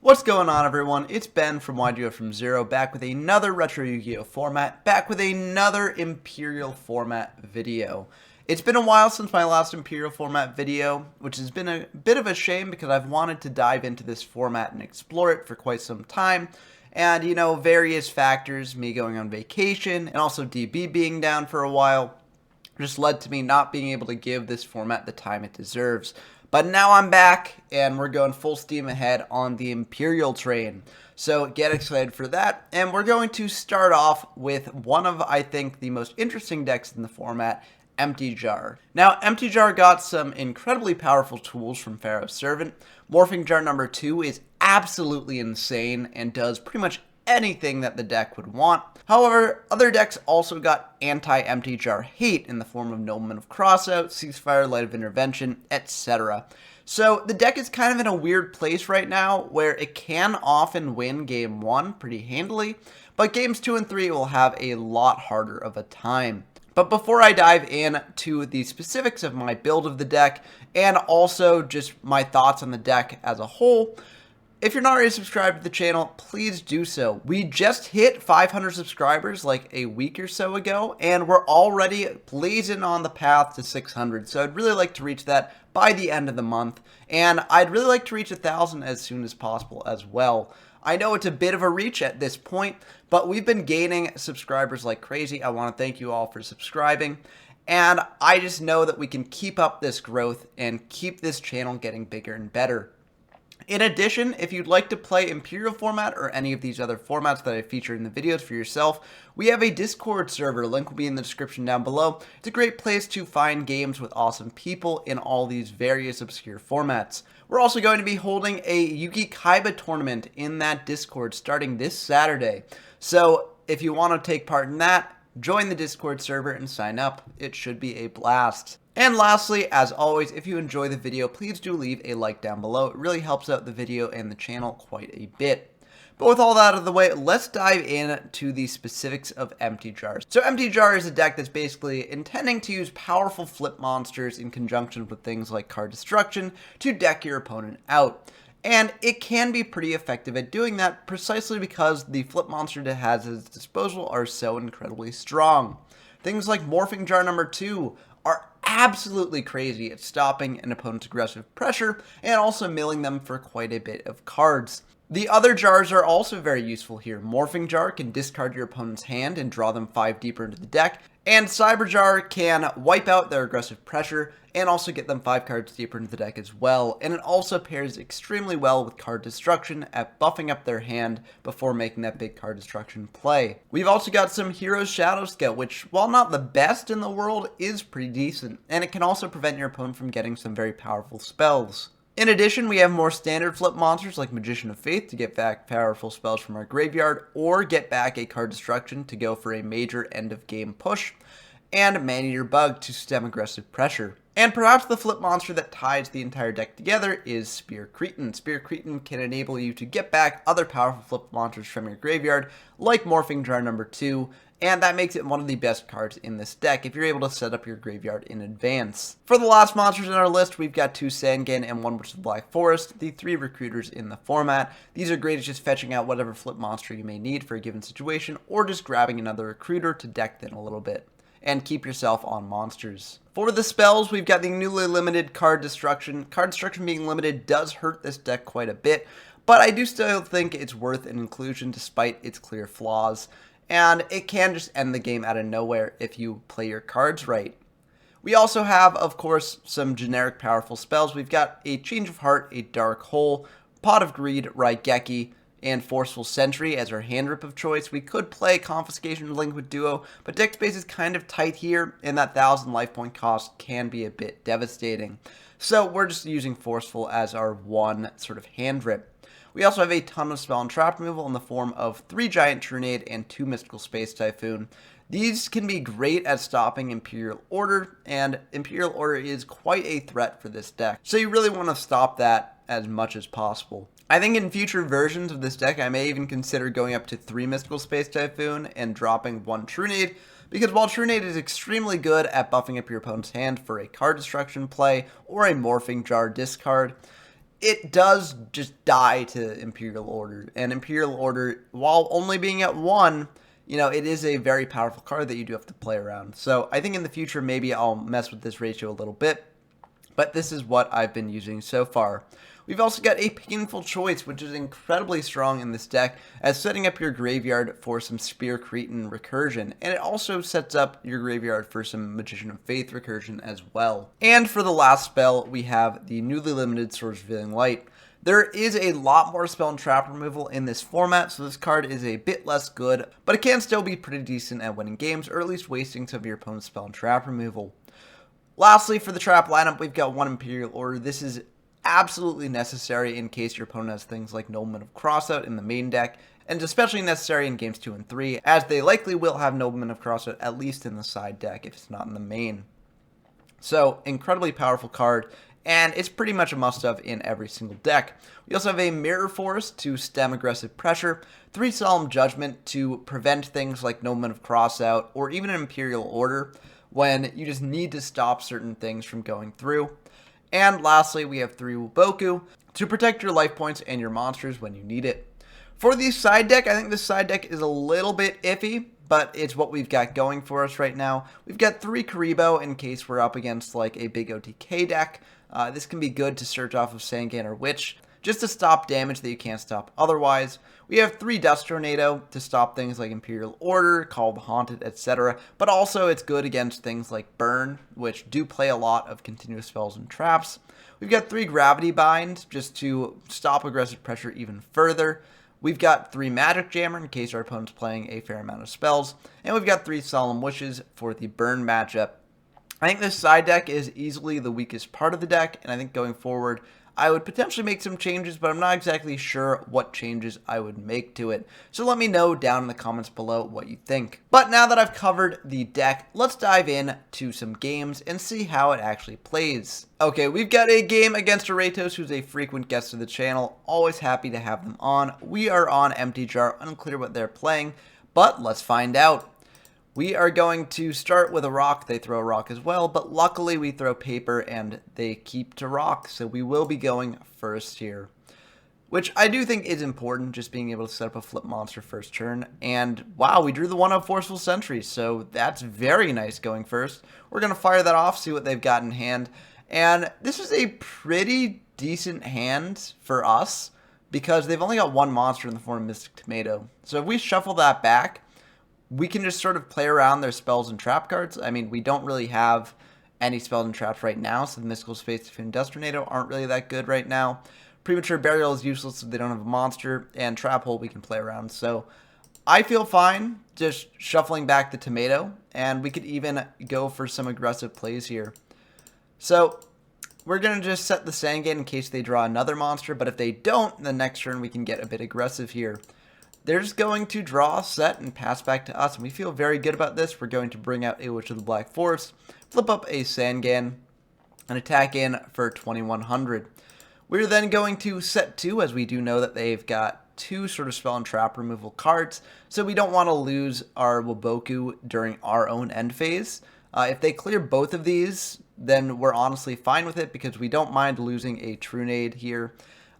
What's going on, everyone? It's Ben from YGO from Zero, back with another retro Yu-Gi-Oh format, back with another Imperial Format video. It's been a while since my last Imperial Format video, which has been a bit of a shame because I've wanted to dive into this format and explore it for quite some time. And, you know, various factors, me going on vacation and also DB being down for a while, just led to me not being able to give this format the time it deserves. But now I'm back, and we're going full steam ahead on the Imperial train. So get excited for that, and we're going to start off with one of, I think, the most interesting decks in the format, Empty Jar. Now, Empty Jar got some incredibly powerful tools from Pharaoh's Servant. Morphing Jar number 2 is absolutely insane and does pretty much anything that the deck would want. However, other decks also got anti-Empty Jar hate in the form of Nobleman of Crossout, Ceasefire, Light of Intervention, etc. So the deck is kind of in a weird place right now where it can often win game 1 pretty handily, but games 2 and 3 will have a lot harder of a time. But before I dive into the specifics of my build of the deck and also just my thoughts on the deck as a whole, if you're not already subscribed to the channel, please do so. We just hit 500 subscribers like a week or so ago, and we're already blazing on the path to 600. So I'd really like to reach that by the end of the month, and I'd really like to reach 1,000 as soon as possible as well. I know it's a bit of a reach at this point, but we've been gaining subscribers like crazy. I want to thank you all for subscribing. And I just know that we can keep up this growth and keep this channel getting bigger and better. In addition, if you'd like to play Imperial Format or any of these other formats that I featured in the videos for yourself, we have a Discord server. Link will be in the description down below. It's a great place to find games with awesome people in all these various obscure formats. We're also going to be holding a Yugi Kaiba tournament in that Discord starting this Saturday. So if you want to take part in that, join the Discord server and sign up. It should be a blast. And lastly, as always, if you enjoy the video, please do leave a like down below. It really helps out the video and the channel quite a bit. But with all that out of the way, let's dive into the specifics of Empty Jar. So Empty Jar is a deck that's basically intending to use powerful flip monsters in conjunction with things like card destruction to deck your opponent out. And it can be pretty effective at doing that precisely because the flip monster it has at its disposal are so incredibly strong. Things like Morphing Jar number 2 are absolutely crazy at stopping an opponent's aggressive pressure and also milling them for quite a bit of cards. The other jars are also very useful here. Morphing Jar can discard your opponent's hand and draw them 5 deeper into the deck, and Cyber Jar can wipe out their aggressive pressure and also get them 5 cards deeper into the deck as well, and it also pairs extremely well with card destruction at buffing up their hand before making that big card destruction play. We've also got some Hero's Shadow Scout, which, while not the best in the world, is pretty decent, and it can also prevent your opponent from getting some very powerful spells. In addition, we have more standard flip monsters like Magician of Faith to get back powerful spells from our graveyard, or get back a card destruction to go for a major end of game push, and Man-Eater Bug to stem aggressive pressure. And perhaps the flip monster that ties the entire deck together is Spear Cretin. Spear Cretin can enable you to get back other powerful flip monsters from your graveyard, like Morphing Jar number 2, and that makes it one of the best cards in this deck if you're able to set up your graveyard in advance. For the last monsters in our list, we've got 2 Sangan and 1 Witch of the Black Forest, the 3 recruiters in the format. These are great at just fetching out whatever flip monster you may need for a given situation, or just grabbing another recruiter to deck them a little bit and keep yourself on monsters. For the spells, we've got the newly limited Card Destruction. Card Destruction being limited does hurt this deck quite a bit, but I do still think it's worth an inclusion despite its clear flaws, and it can just end the game out of nowhere if you play your cards right. We also have, of course, some generic powerful spells. We've got a Change of Heart, a Dark Hole, Pot of Greed, Raigeki, and Forceful Sentry as our hand rip of choice. We could play Confiscation Link with Duo, but deck space is kind of tight here, and that 1,000 life point cost can be a bit devastating. So we're just using Forceful as our one sort of hand rip. We also have a ton of spell and trap removal in the form of 3 Giant Trunade and 2 Mystical Space Typhoon. These can be great at stopping Imperial Order, and Imperial Order is quite a threat for this deck. So you really want to stop that as much as possible. I think in future versions of this deck, I may even consider going up to 3 Mystical Space Typhoon and dropping 1 Trunade, because while Trunade is extremely good at buffing up your opponent's hand for a card destruction play or a Morphing Jar discard, it does just die to Imperial Order. And Imperial Order, while only being at 1, it is a very powerful card that you do have to play around. So I think in the future, maybe I'll mess with this ratio a little bit. But this is what I've been using so far. We've also got a Painful Choice, which is incredibly strong in this deck as setting up your graveyard for some Spear Cretin recursion, and it also sets up your graveyard for some Magician of Faith recursion as well. And for the last spell, we have the newly limited Swords Revealing Light. There is a lot more spell and trap removal in this format, so this card is a bit less good, but it can still be pretty decent at winning games, or at least wasting some of your opponent's spell and trap removal. Lastly, for the trap lineup, we've got 1 Imperial Order. This is absolutely necessary in case your opponent has things like Nobleman of Crossout in the main deck, and especially necessary in games 2 and 3, as they likely will have Nobleman of Crossout at least in the side deck if it's not in the main. So, incredibly powerful card, and it's pretty much a must-have in every single deck. We also have a Mirror Force to stem aggressive pressure, 3 Solemn Judgment to prevent things like Nobleman of Crossout, or even an Imperial Order, when you just need to stop certain things from going through. And lastly, we have 3 Wuboku to protect your life points and your monsters when you need it. For the side deck, I think this side deck is a little bit iffy, but it's what we've got going for us right now. We've got 3 Karibo in case we're up against like a big OTK deck. This can be good to search off of Sangan or Witch, just to stop damage that you can't stop otherwise. We have 3 Dust Tornado to stop things like Imperial Order, Call the Haunted, etc. But also it's good against things like Burn, which do play a lot of continuous spells and traps. We've got 3 Gravity Bind, just to stop aggressive pressure even further. We've got 3 Magic Jammer in case our opponent's playing a fair amount of spells. And we've got 3 Solemn Wishes for the Burn matchup. I think this side deck is easily the weakest part of the deck, and I think going forward, I would potentially make some changes, but I'm not exactly sure what changes I would make to it. So let me know down in the comments below what you think. But now that I've covered the deck, let's dive in to some games and see how it actually plays. Okay, we've got a game against Aratos, who's a frequent guest of the channel. Always happy to have them on. We are on Empty Jar, unclear what they're playing, but let's find out. We are going to start with a rock. They throw a rock as well, but luckily we throw paper and they keep to rock, so we will be going first here. Which I do think is important, just being able to set up a flip monster first turn. And wow, we drew the 1 of Forceful Sentry, so that's very nice going first. We're going to fire that off, see what they've got in hand. And this is a pretty decent hand for us, because they've only got 1 monster in the form of Mystic Tomato. So if we shuffle that back, we can just sort of play around their spells and trap cards. I mean, we don't really have any spells and traps right now, so the Mystical Space and Dust Tornado aren't really that good right now. Premature Burial is useless if they don't have a monster, and Trap Hole we can play around. So I feel fine just shuffling back the Tomato, and we could even go for some aggressive plays here. So we're going to just set the Sangan in case they draw another monster, but if they don't, the next turn we can get a bit aggressive here. They're just going to draw, set, and pass back to us, and we feel very good about this. We're going to bring out a Witch of the Black Forest, flip up a Sangan, and attack in for 2100. We're then going to set 2, as we do know that they've got 2 sort of spell and trap removal cards, so we don't want to lose our Wuboku during our own end phase. If they clear both of these, then we're honestly fine with it, because we don't mind losing a Trunade here.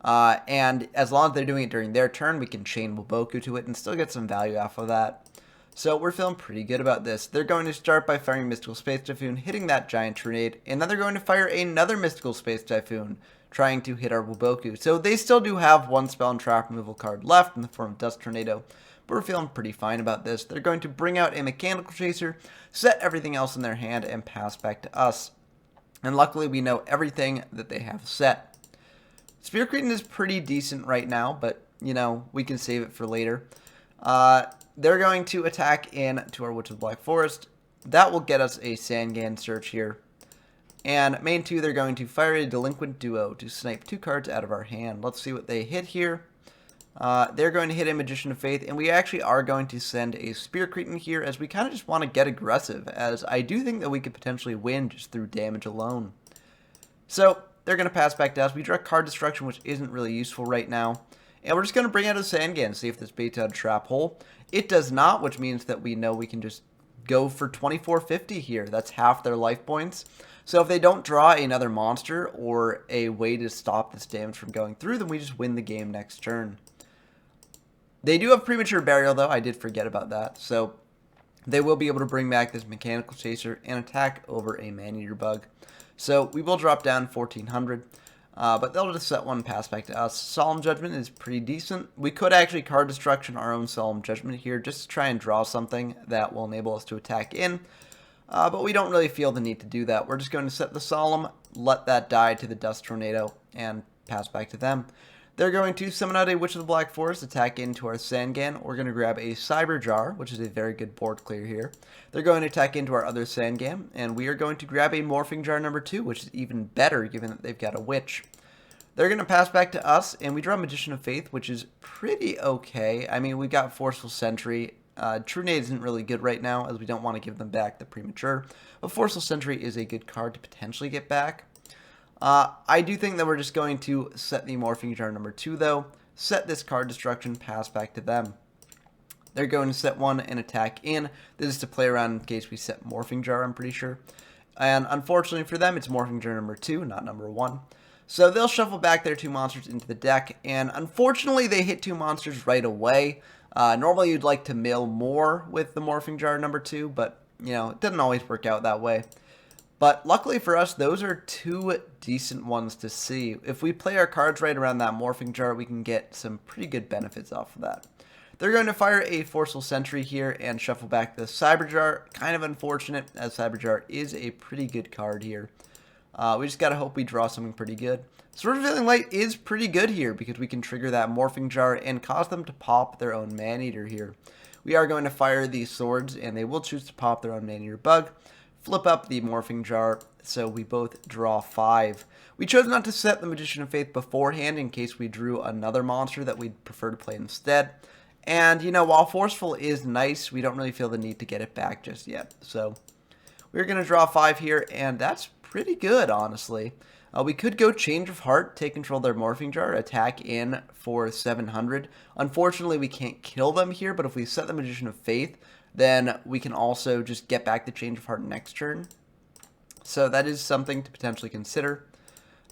And as long as they're doing it during their turn, we can chain Wuboku to it and still get some value off of that. So we're feeling pretty good about this. They're going to start by firing Mystical Space Typhoon, hitting that giant Trunade, and then they're going to fire another Mystical Space Typhoon, trying to hit our Wuboku. So they still do have 1 spell and trap removal card left in the form of Dust Tornado, but we're feeling pretty fine about this. They're going to bring out a Mechanical Chaser, set everything else in their hand, and pass back to us. And luckily we know everything that they have set. Spear Cretin is pretty decent right now, but, we can save it for later. They're going to attack in to our Witch of the Black Forest. That will get us a Sangan search here. And main 2, they're going to fire a Delinquent Duo to snipe 2 cards out of our hand. Let's see what they hit here. They're going to hit a Magician of Faith, and we actually are going to send a Spear Cretin here, as we kind of just want to get aggressive, as I do think that we could potentially win just through damage alone. So they're going to pass back to us. We draw card destruction, which isn't really useful right now. And we're just going to bring out a Sangan, see if this baits out a Trap Hole. It does not, which means that we know we can just go for 2450 here. That's half their life points. So if they don't draw another monster or a way to stop this damage from going through, then we just win the game next turn. They do have premature burial, though. I did forget about that. So they will be able to bring back this mechanical chaser and attack over a man-eater bug. So we will drop down 1400. But they'll just set one pass back to us. Solemn Judgment is pretty decent. We could actually card destruction our own Solemn Judgment here just to try and draw something that will enable us to attack in. But we don't really feel the need to do that. We're just going to set the Solemn, let that die to the Dust Tornado, and pass back to them. They're going to summon out a Witch of the Black Forest, attack into our Sandgan. We're going to grab a Cyber Jar, which is a very good board clear here. They're going to attack into our other Sandgan, and we are going to grab a Morphing Jar number 2, which is even better given that they've got a Witch. They're going to pass back to us, and we draw Magician of Faith, which is pretty okay. I mean, we got Forceful Sentry. True Nade isn't really good right now, as we don't want to give them back the premature. But Forceful Sentry is a good card to potentially get back. I do think that we're just going to set the Morphing Jar number 2, though. Set this card destruction, pass back to them. They're going to set one and attack in. This is to play around in case we set Morphing Jar, I'm pretty sure. And unfortunately for them, it's Morphing Jar number 2, not number 1. So they'll shuffle back their 2 monsters into the deck, and unfortunately they hit 2 monsters right away. Normally you'd like to mill more with the Morphing Jar number 2, but, you know, it doesn't always work out that way. But luckily for us, those are 2 decent ones to see. If we play our cards right around that Morphing Jar, we can get some pretty good benefits off of that. They're going to fire a Forceful Sentry here and shuffle back the Cyber Jar. Kind of unfortunate, as Cyber Jar is a pretty good card here. We just gotta hope we draw something pretty good. Sword of Revealing Light is pretty good here because we can trigger that Morphing Jar and cause them to pop their own Man-Eater here. We are going to fire these swords, and they will choose to pop their own Man-Eater bug. Flip up the Morphing Jar, so we both draw 5. We chose not to set the Magician of Faith beforehand in case we drew another monster that we'd prefer to play instead. And, you know, while Forceful is nice, we don't really feel the need to get it back just yet. So we're going to draw 5 here, and that's pretty good, honestly. We could go Change of Heart, take control of their Morphing Jar, attack in for 700. Unfortunately, we can't kill them here, but if we set the Magician of Faith, then we can also just get back the Change of Heart next turn. So that is something to potentially consider.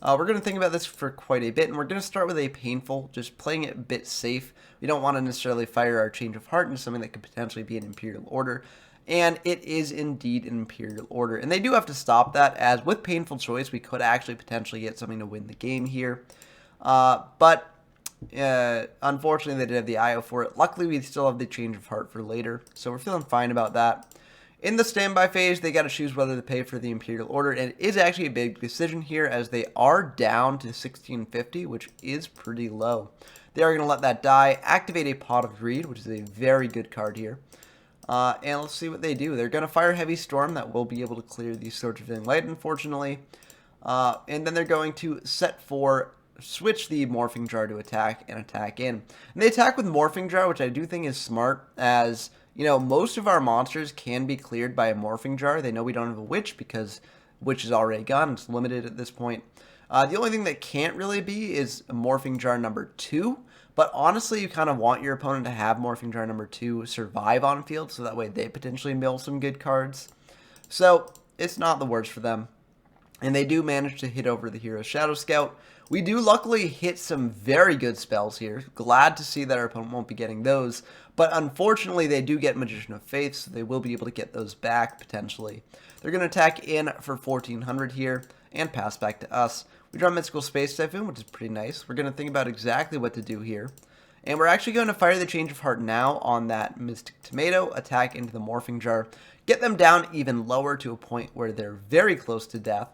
We're going to think about this for quite a bit, and we're going to start with a Painful, just playing it a bit safe. We don't want to necessarily fire our Change of Heart into something that could potentially be an Imperial Order. And it is indeed an Imperial Order. And they do have to stop that, as with Painful Choice, we could actually potentially get something to win the game here. But unfortunately, they did have the IO for it. Luckily, we still have the Change of Heart for later, so we're feeling fine about that. In the standby phase, they got to choose whether to pay for the Imperial Order, and it is actually a big decision here, as they are down to 1650, which is pretty low. They are going to let that die, activate a Pot of Greed, which is a very good card here. And let's see what they do. They're going to fire Heavy Storm. That will be able to clear the Sword of Revealing Light, unfortunately. And then they're going to switch the Morphing Jar to attack and attack in. And they attack with Morphing Jar, which I do think is smart, as, you know, most of our monsters can be cleared by a Morphing Jar. They know we don't have a Witch because Witch is already gone. It's limited at this point. The only thing that can't really be is a Morphing Jar number 2. But honestly, you kind of want your opponent to have Morphing Jar number 2 survive on field, so that way they potentially mill some good cards. So it's not the worst for them. And they do manage to hit over the Hero Shadow Scout. We do luckily hit some very good spells here. Glad to see that our opponent won't be getting those. But unfortunately, they do get Magician of Faith, so they will be able to get those back, potentially. They're going to attack in for 1400 here and pass back to us. We draw Mystical Space Typhoon, which is pretty nice. We're going to think about exactly what to do here. And we're actually going to fire the Change of Heart now on that Mystic Tomato, attack into the Morphing Jar, get them down even lower to a point where they're very close to death.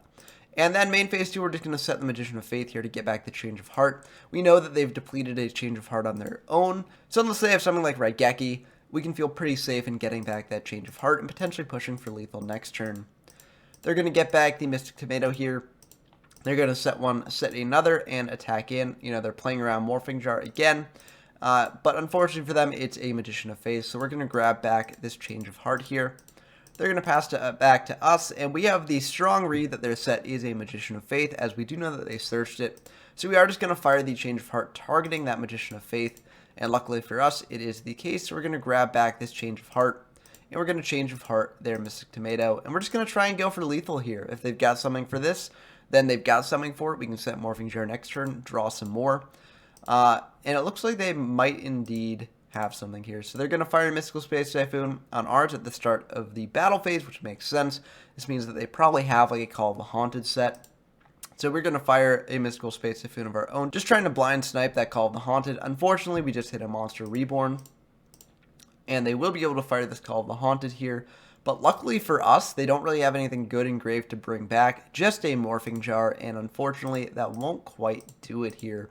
And then main phase 2, we're just going to set the Magician of Faith here to get back the Change of Heart. We know that they've depleted a Change of Heart on their own, so unless they have something like Raigeki, we can feel pretty safe in getting back that Change of Heart and potentially pushing for lethal next turn. They're going to get back the Mystic Tomato here. They're going to set one, set another, and attack in. You know, they're playing around Morphing Jar again. But unfortunately for them, it's a Magician of Faith. So we're going to grab back this Change of Heart here. They're going to pass back to us. And we have the strong read that their set is a Magician of Faith, as we do know that they searched it. So we are just going to fire the Change of Heart, targeting that Magician of Faith. And luckily for us, it is the case. So we're going to grab back this Change of Heart and we're going to change of heart their Mystic Tomato, and we're just going to try and go for lethal here. If they've got something for this, then they've got something for it. We can set Morphing Jar next turn, draw some more. And it looks like they might indeed have something here. So they're going to fire a Mystical Space Typhoon on ours at the start of the battle phase, which makes sense. This means that they probably have like a Call of the Haunted set. So we're going to fire a Mystical Space Typhoon of our own, just trying to blind snipe that Call of the Haunted. Unfortunately, we just hit a Monster Reborn, and they will be able to fire this Call of the Haunted here. But luckily for us, they don't really have anything good engraved to bring back, just a Morphing Jar, and unfortunately, that won't quite do it here.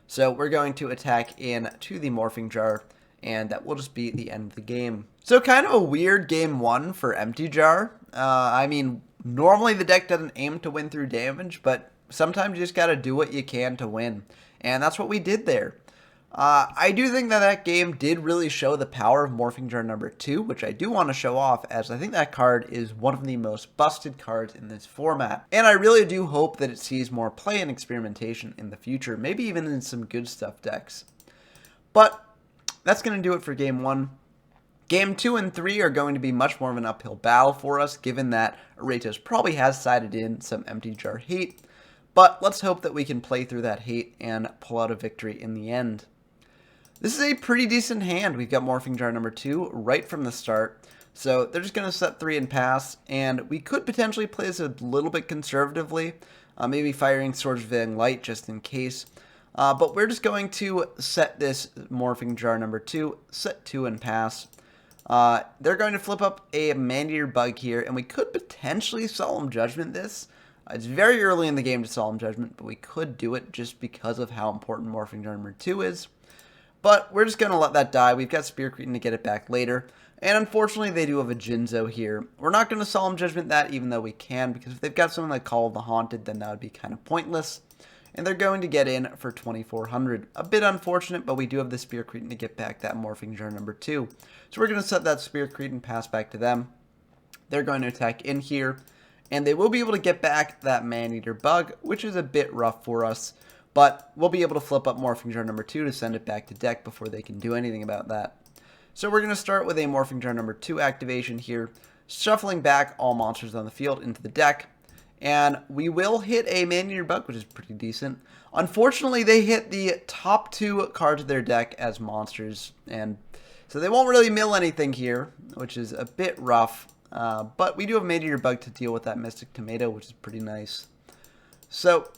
So we're going to attack in to the Morphing Jar, and that will just be the end of the game. So kind of a weird game one for Empty Jar. I mean, normally the deck doesn't aim to win through damage, but sometimes you just got to do what you can to win, and that's what we did there. I do think that game did really show the power of Morphing Jar number 2, which I do want to show off, as I think that card is one of the most busted cards in this format. And I really do hope that it sees more play and experimentation in the future, maybe even in some good stuff decks. But that's going to do it for Game 1. Game 2 and 3 are going to be much more of an uphill battle for us, given that Aratos probably has sided in some Empty Jar hate. But let's hope that we can play through that hate and pull out a victory in the end. This is a pretty decent hand. We've got Morphing Jar number 2 right from the start. So they're just going to set 3 and pass, and we could potentially play this a little bit conservatively, maybe firing Swords of Veilling Light just in case. But we're just going to set this Morphing Jar number 2, set 2 and pass. They're going to flip up a Man-Eater Bug here, and we could potentially Solemn Judgment this. It's very early in the game to Solemn Judgment, but we could do it just because of how important Morphing Jar number 2 is. But we're just going to let that die. We've got Spear Cretin to get it back later. And unfortunately, they do have a Jinzo here. We're not going to Solemn Judgment that, even though we can, because if they've got something like Call of the Haunted, then that would be kind of pointless. And they're going to get in for 2,400. A bit unfortunate, but we do have the Spear Cretin to get back that Morphing Jar number 2. So we're going to set that Spear Cretin, pass back to them. They're going to attack in here, and they will be able to get back that Man-Eater Bug, which is a bit rough for us. But we'll be able to flip up Morphing Jar number 2 to send it back to deck before they can do anything about that. So we're going to start with a Morphing Jar number 2 activation here, shuffling back all monsters on the field into the deck. And we will hit a Man-Eater Bug, which is pretty decent. Unfortunately, they hit the top 2 cards of their deck as monsters, and so they won't really mill anything here, which is a bit rough. But we do have Man-Eater Bug to deal with that Mystic Tomato, which is pretty nice. So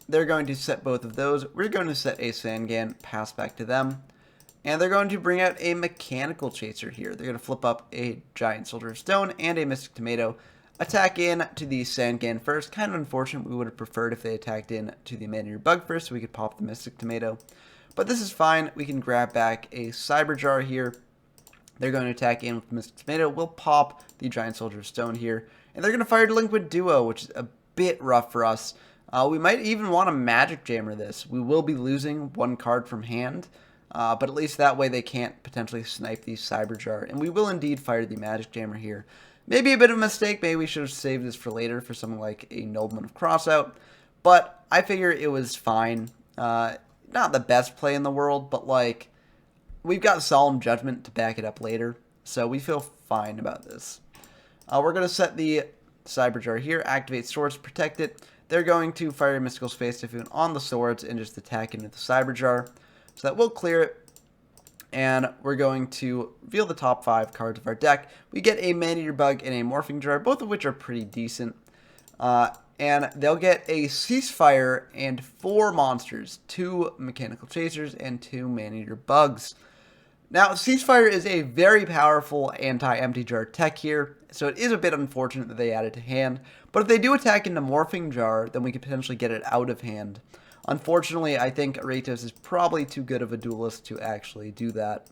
they're going to set both of those. We're going to set a Sangan, pass back to them. And they're going to bring out a Mechanical Chaser here. They're going to flip up a Giant Soldier of Stone and a Mystic Tomato. Attack in to the Sangan first. Kind of unfortunate. We would have preferred if they attacked in to the Man-Eater Bug first so we could pop the Mystic Tomato. But this is fine. We can grab back a Cyber Jar here. They're going to attack in with the Mystic Tomato. We'll pop the Giant Soldier of Stone here. And they're going to fire Delinquent Duo, which is a bit rough for us. We might even want to Magic Jammer this. We will be losing 1 card from hand, but at least that way they can't potentially snipe the Cyber Jar. And we will indeed fire the Magic Jammer here. Maybe a bit of a mistake. Maybe we should have saved this for later for something like a Nobleman of Crossout. But I figure it was fine. Not the best play in the world, but like we've got Solemn Judgment to back it up later. So we feel fine about this. We're going to set the Cyber Jar here. Activate Swords, protect it. They're going to fire Mystical Space Typhoon on the swords and just attack into the Cyber Jar. So that will clear it. And we're going to reveal the top 5 cards of our deck. We get a Man-Eater Bug and a Morphing Jar, both of which are pretty decent. And they'll get a Ceasefire and 4 monsters, 2 Mechanical Chasers and 2 Man-Eater Bugs. Now, Ceasefire is a very powerful anti-Empty Jar tech here, so it is a bit unfortunate that they add it to hand. But if they do attack into Morphing Jar, then we could potentially get it out of hand. Unfortunately, I think Aratos is probably too good of a duelist to actually do that.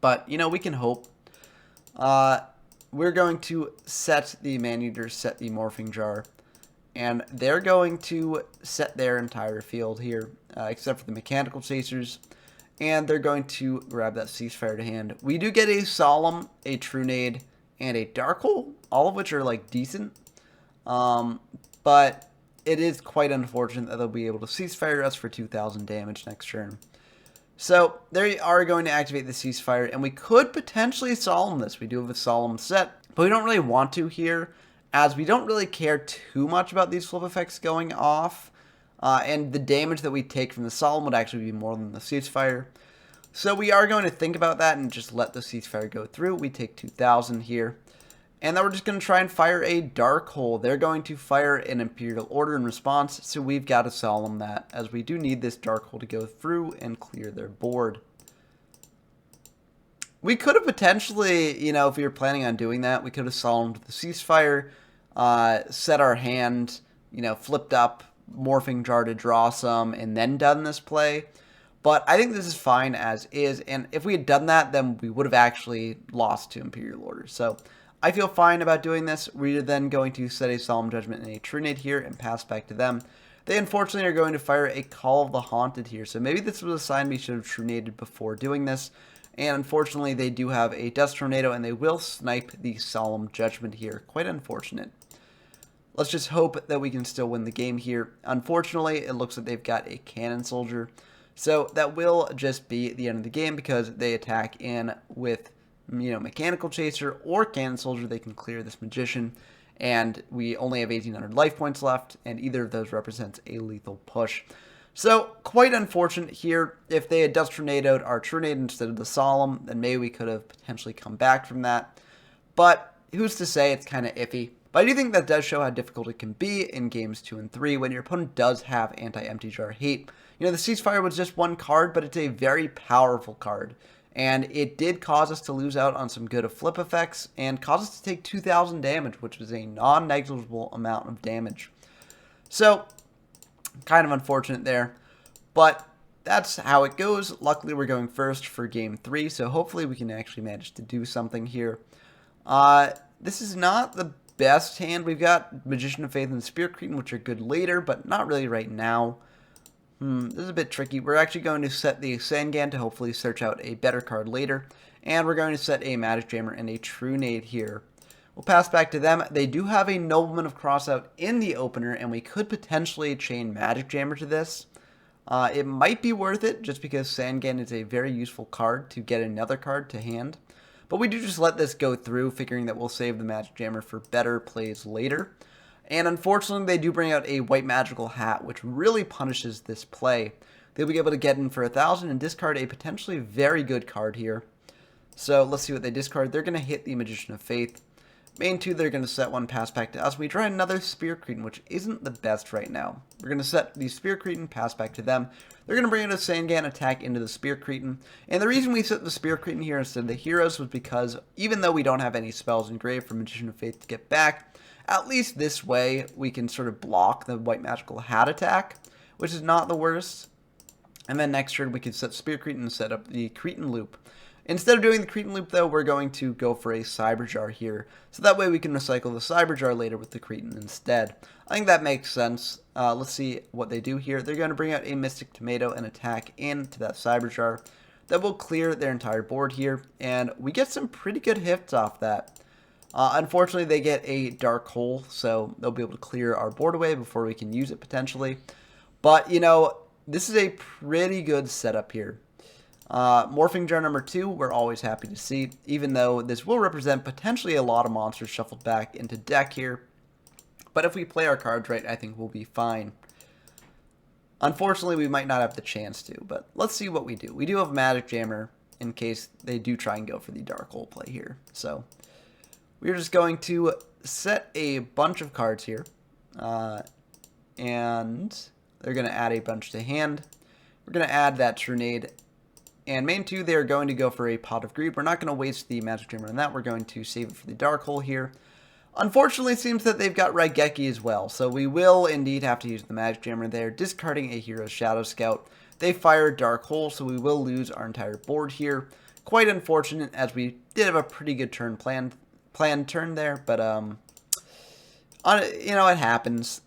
But, you know, we can hope. We're going to set the Man-Eater, set the Morphing Jar. And they're going to set their entire field here, except for the Mechanical Chasers. And they're going to grab that Ceasefire to hand. We do get a Solemn, a Trunade, and a Dark Hole, all of which are, like, decent. But it is quite unfortunate that they'll be able to Ceasefire us for 2,000 damage next turn. So they are going to activate the ceasefire, and we could potentially solemn this. We do have a solemn set, but we don't really want to here, as we don't really care too much about these flip effects going off, and the damage that we take from the solemn would actually be more than the ceasefire. So we are going to think about that and just let the ceasefire go through. We take 2,000 here. And then we're just going to try and fire a Dark Hole. They're going to fire an Imperial Order in response, so we've got to solemn that, as we do need this Dark Hole to go through and clear their board. We could have potentially, you know, if we were planning on doing that, we could have solemned the ceasefire, set our hand, you know, flipped up Morphing Jar to draw some, and then done this play. But I think this is fine as is, and if we had done that, then we would have actually lost to Imperial Order. So I feel fine about doing this. We're then going to set a Solemn Judgment and a Trinade here and pass back to them. They unfortunately are going to fire a Call of the Haunted here, so maybe this was a sign we should have Trinaded before doing this. And unfortunately, they do have a Dust Tornado, and they will snipe the Solemn Judgment here. Quite unfortunate. Let's just hope that we can still win the game here. Unfortunately, it looks like they've got a Cannon Soldier. So that will just be the end of the game because they attack in with, you know, Mechanical Chaser or Cannon Soldier. They can clear this Magician, and we only have 1,800 life points left, and either of those represents a lethal push. So quite unfortunate here. If they had Dust Tornadoed our Trinade instead of the Solemn, then maybe we could have potentially come back from that. But who's to say? It's kind of iffy. But I do think that does show how difficult it can be in games 2 and 3 when your opponent does have anti-empty jar hate. You know, the ceasefire was just one card, but it's a very powerful card. And it did cause us to lose out on some good flip effects and cause us to take 2,000 damage, which was a non-negligible amount of damage. So, kind of unfortunate there. But that's how it goes. Luckily, we're going first for game 3, so hopefully we can actually manage to do something here. This is not the best hand. We've got Magician of Faith and Spirit Cretin, which are good later, but not really right now. This is a bit tricky. We're actually going to set the Sangan to hopefully search out a better card later. And we're going to set a Magic Jammer and a Trinade here. We'll pass back to them. They do have a Nobleman of Crossout in the opener, and we could potentially chain Magic Jammer to this. It might be worth it, just because Sangan is a very useful card to get another card to hand. But we do just let this go through, figuring that we'll save the Magic Jammer for better plays later. And unfortunately, they do bring out a White Magical Hat, which really punishes this play. They'll be able to get in for 1,000 and discard a potentially very good card here. So let's see what they discard. They're going to hit the Magician of Faith. Main 2, they're going to set one, pass back to us. We try another Spirit Cretin, which isn't the best right now. We're going to set the Spirit Cretin, pass back to them. They're going to bring in a Sangan attack into the Spirit Cretin. And the reason we set the Spirit Cretin here instead of the Heroes was because even though we don't have any spells engraved for Magician of Faith to get back, at least this way we can sort of block the White Magical Hat attack, which is not the worst. And then next turn we can set Spirit Cretin and set up the Cretin Loop. Instead of doing the Cretin Loop, though, we're going to go for a Cyber Jar here. So that way we can recycle the Cyber Jar later with the Cretin instead. I think that makes sense. Let's see what they do here. They're going to bring out a Mystic Tomato and attack into that Cyber Jar. That will clear their entire board here. And we get some pretty good hits off that. Unfortunately, they get a Dark Hole, so they'll be able to clear our board away before we can use it potentially. But, you know, this is a pretty good setup here. Morphing Jar number 2, we're always happy to see, even though this will represent potentially a lot of monsters shuffled back into deck here. But if we play our cards right, I think we'll be fine. Unfortunately, we might not have the chance to, but let's see what we do. We do have Magic Jammer in case they do try and go for the Dark Hole play here. So we're just going to set a bunch of cards here, and they're going to add a bunch to hand. We're going to add that Trinade. And main 2, they are going to go for a Pot of Greed. We're not going to waste the Magic Jammer on that. We're going to save it for the Dark Hole here. Unfortunately, it seems that they've got Raigeki as well. So we will indeed have to use the Magic Jammer there, discarding a Hero's Shadow Scout. They fire Dark Hole, so we will lose our entire board here. Quite unfortunate, as we did have a pretty good turn planned turn there. But, you know, it happens.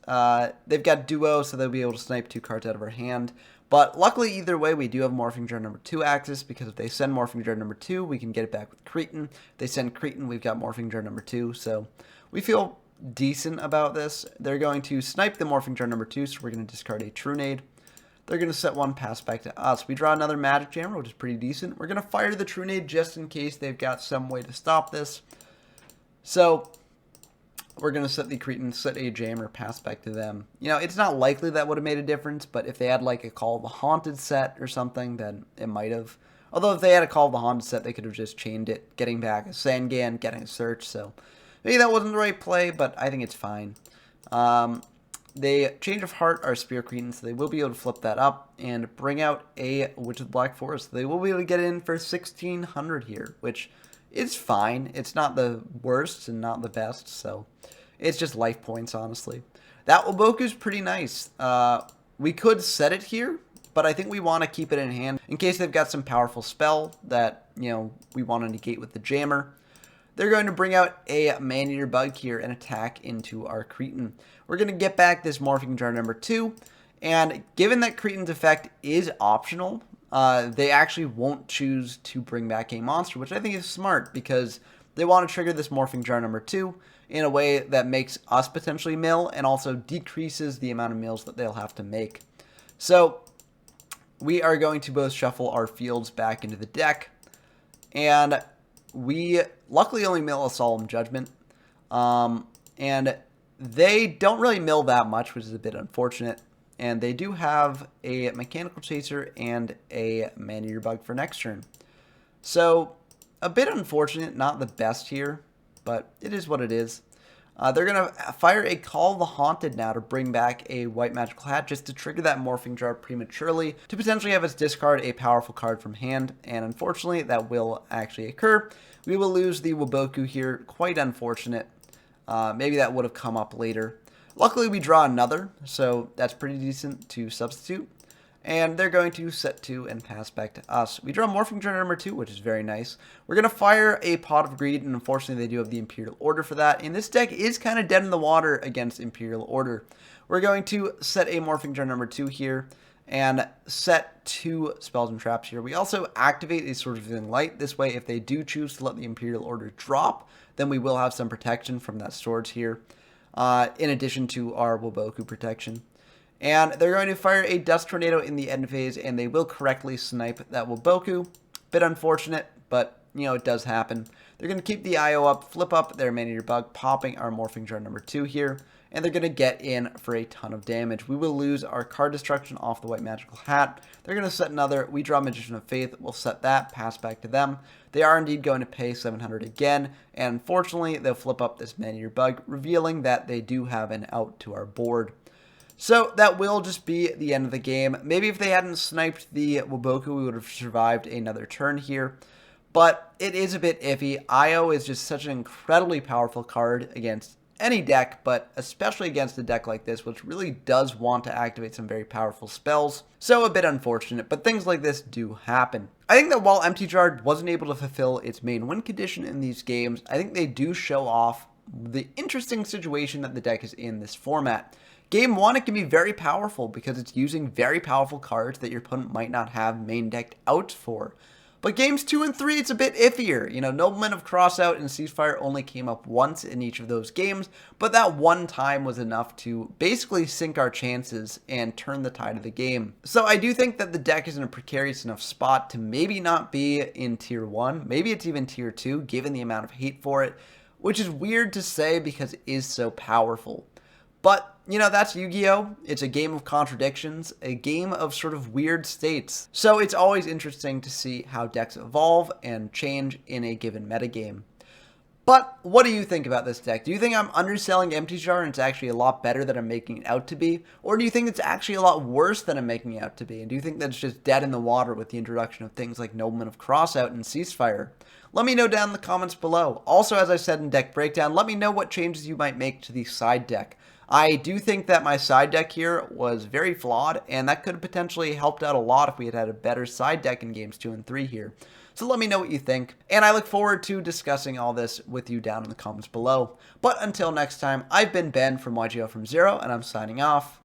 They've got Duo, so they'll be able to snipe 2 cards out of our hand. But luckily, either way, we do have Morphing Jar number 2 access, because if they send Morphing Jar number 2, we can get it back with Cretin. If they send Cretin, we've got Morphing Jar number 2, so we feel decent about this. They're going to snipe the Morphing Jar number 2, so we're going to discard a Trinade. They're going to set one, pass back to us. We draw another Magic Jammer, which is pretty decent. We're going to fire the Trunade just in case they've got some way to stop this. So we're going to set the Cretan, set a Jammer, pass back to them. You know, it's not likely that would have made a difference, but if they had like a Call of the Haunted set or something, then it might have. Although if they had a Call of the Haunted set, they could have just chained it, getting back a Sangan, getting a Search. So maybe that wasn't the right play, but I think it's fine. They Change of Heart are Spear Cretan, so they will be able to flip that up and bring out a Witch of the Black Forest. They will be able to get in for 1,600 here, which is fine. It's not the worst and not the best, so it's just life points, honestly. That Waboku's pretty nice. We could set it here, but I think we want to keep it in hand in case they've got some powerful spell that, you know, we want to negate with the Jammer. They're going to bring out a Man-Eater Bug here and attack into our Cretan. We're going to get back this Morphing Jar number 2, and given that Cretan's effect is optional, they actually won't choose to bring back a monster, which I think is smart because they want to trigger this Morphing Jar number 2 in a way that makes us potentially mill and also decreases the amount of mills that they'll have to make. So we are going to both shuffle our fields back into the deck, and we luckily only mill a Solemn Judgment, and they don't really mill that much, which is a bit unfortunate. And they do have a Mechanical Chaser and a Man-Eater Bug for next turn. So a bit unfortunate, not the best here, but it is what it is. They're going to fire a Call of the Haunted now to bring back a White Magical Hat just to trigger that Morphing Jar prematurely to potentially have us discard a powerful card from hand, and unfortunately that will actually occur. We will lose the Waboku here, quite unfortunate. Maybe that would have come up later. Luckily we draw another, so that's pretty decent to substitute. And they're going to set 2 and pass back to us. We draw Morphing Jar number 2, which is very nice. We're going to fire a Pot of Greed, and unfortunately they do have the Imperial Order for that. And this deck is kind of dead in the water against Imperial Order. We're going to set a Morphing Jar number 2 here, and set 2 spells and traps here. We also activate a Sword of Revealing Light. This way, if they do choose to let the Imperial Order drop, then we will have some protection from that Swords here, in addition to our Waboku protection. And they're going to fire a Dust Tornado in the end phase, and they will correctly snipe that Waboku. Bit unfortunate, but, you know, it does happen. They're going to keep the IO up, flip up their Man-Eater Bug, popping our Morphing Jar number 2 here, and they're going to get in for a ton of damage. We will lose our card destruction off the White Magical Hat. They're going to set another. We draw Magician of Faith. We'll set that, pass back to them. They are indeed going to pay 700 again, and unfortunately, they'll flip up this Man-Eater Bug, revealing that they do have an out to our board. So that will just be the end of the game. Maybe if they hadn't sniped the Waboku, we would have survived another turn here. But it is a bit iffy. IO is just such an incredibly powerful card against any deck, but especially against a deck like this, which really does want to activate some very powerful spells. So a bit unfortunate, but things like this do happen. I think that while Empty Jar wasn't able to fulfill its main win condition in these games, I think they do show off the interesting situation that the deck is in this format. Game 1, it can be very powerful because it's using very powerful cards that your opponent might not have main decked out for. But games 2 and 3, it's a bit iffier. You know, Noblemen of Crossout and Ceasefire only came up once in each of those games, but that one time was enough to basically sink our chances and turn the tide of the game. So I do think that the deck is in a precarious enough spot to maybe not be in Tier 1. Maybe it's even Tier 2, given the amount of hate for it, which is weird to say because it is so powerful. But, you know, that's Yu-Gi-Oh! It's a game of contradictions, a game of sort of weird states. So it's always interesting to see how decks evolve and change in a given metagame. But what do you think about this deck? Do you think I'm underselling Empty Jar and it's actually a lot better than I'm making it out to be? Or do you think it's actually a lot worse than I'm making it out to be? And do you think that it's just dead in the water with the introduction of things like Noblemen of Crossout and Ceasefire? Let me know down in the comments below. Also, as I said in Deck Breakdown, let me know what changes you might make to the side deck. I do think that my side deck here was very flawed, and that could have potentially helped out a lot if we had had a better side deck in games 2 and 3 here. So let me know what you think, and I look forward to discussing all this with you down in the comments below. But until next time, I've been Ben from YGO from Zero, and I'm signing off.